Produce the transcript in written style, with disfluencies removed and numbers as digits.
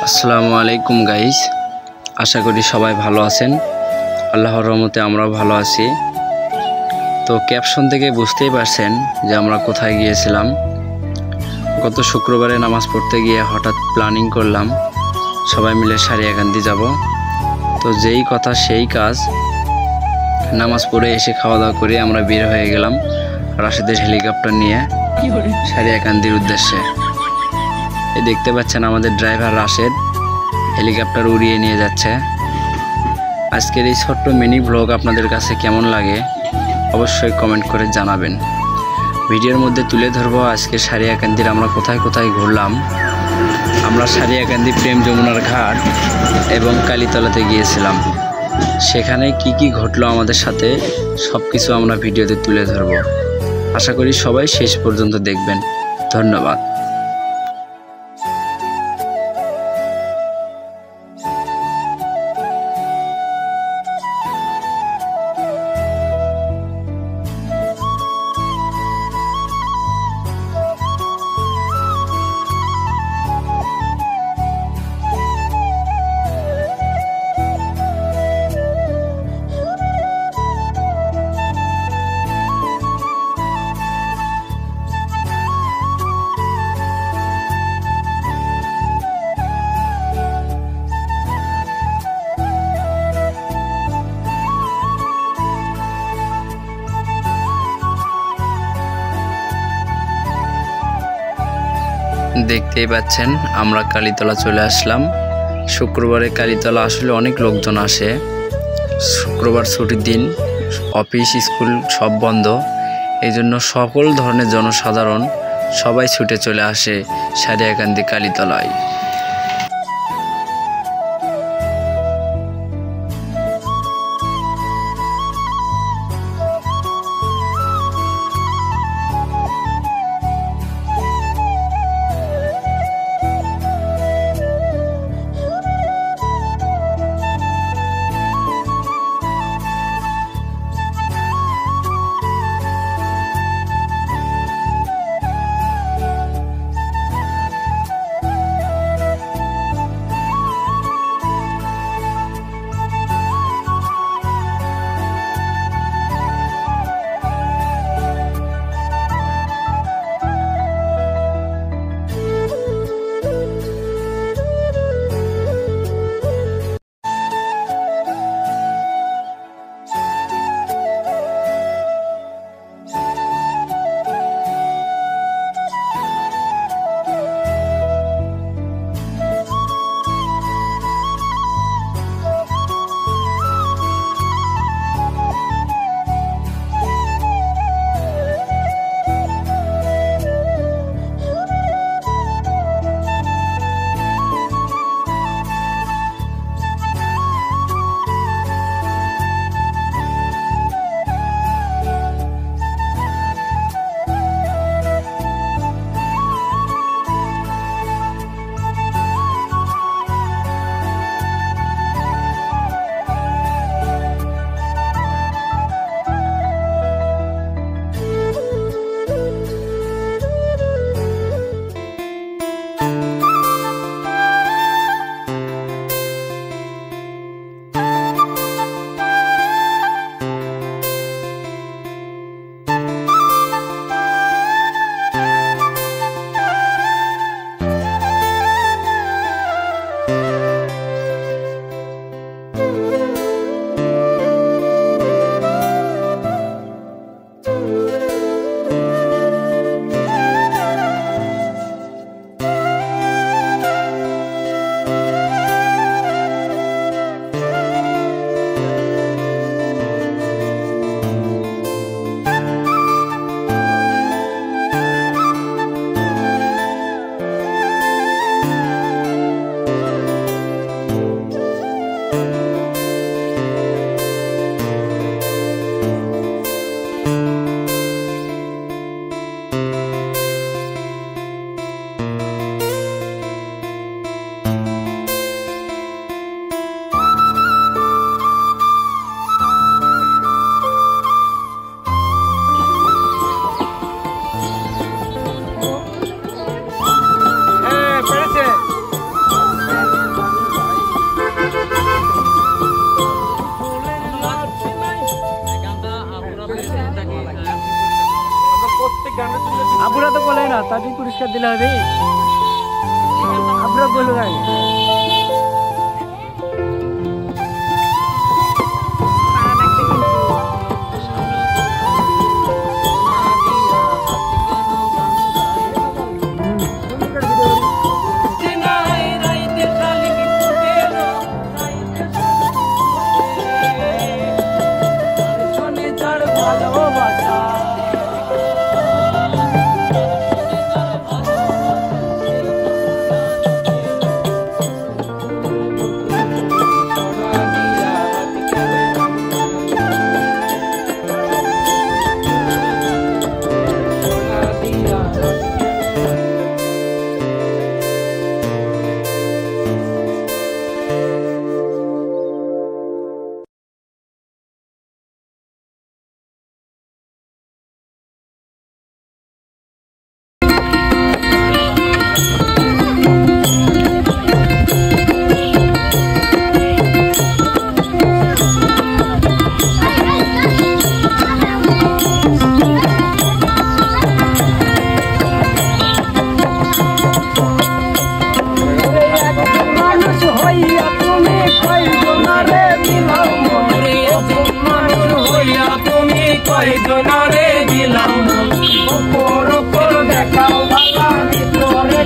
আসসালামু আলাইকুম গাইস, আশা করি সবাই ভালো আছেন। আল্লাহর রহমতে আমরাও ভালো আছি। তো ক্যাপশন থেকে বুঝতেই পারছেন যে আমরা কোথায় গিয়েছিলাম। গত শুক্রবারে নামাজ পড়তে গিয়ে হঠাৎ প্ল্যানিং করলাম সবাই মিলে সারিয়াকান্দি যাব। তো যেই কথা সেই কাজ, নামাজ পড়ে এসে খাওয়া দাওয়া করে আমরা বের হয়ে গেলাম রাশেদের হেলিকপ্টার নিয়ে সারিয়াকান্দির উদ্দেশ্যে। এই দেখতে পাচ্ছেন আমাদের ড্রাইভার রাশেদ হেলিকপ্টার উড়িয়ে নিয়ে যাচ্ছে। আজকের এই ছোট্ট মিনি ব্লগ আপনাদের কাছে কেমন লাগে অবশ্যই কমেন্ট করে জানাবেন। ভিডিওর মধ্যে তুলে ধরবো আজকে সারিয়াকান্দির আমরা কোথায় কোথায় ঘুরলাম। আমরা সারিয়াকান্দি প্রেম যমুনার ঘাট এবং কালীতলাতে গিয়েছিলাম। সেখানে কি কি ঘটলো আমাদের সাথে সব কিছু আমরা ভিডিওতে তুলে ধরবো। আশা করি সবাই শেষ পর্যন্ত দেখবেন। ধন্যবাদ। দেখতেই পাচ্ছেন আমরা কালীতলা চলে আসলাম। শুক্রবারে কালীতলা আসলে অনেক লোকজন আসে। শুক্রবার ছুটির দিন, অফিস স্কুল সব বন্ধ, এই জন্য সকল ধরনের জনসাধারণ সবাই ছুটে চলে আসে সারিয়াকান্দি কালীতলায়। পুরস্কার দিলে হবে আপনারা বলুন আগে জনারে দিলাম ওপর ওপর দেখাও বাবা ভিতরে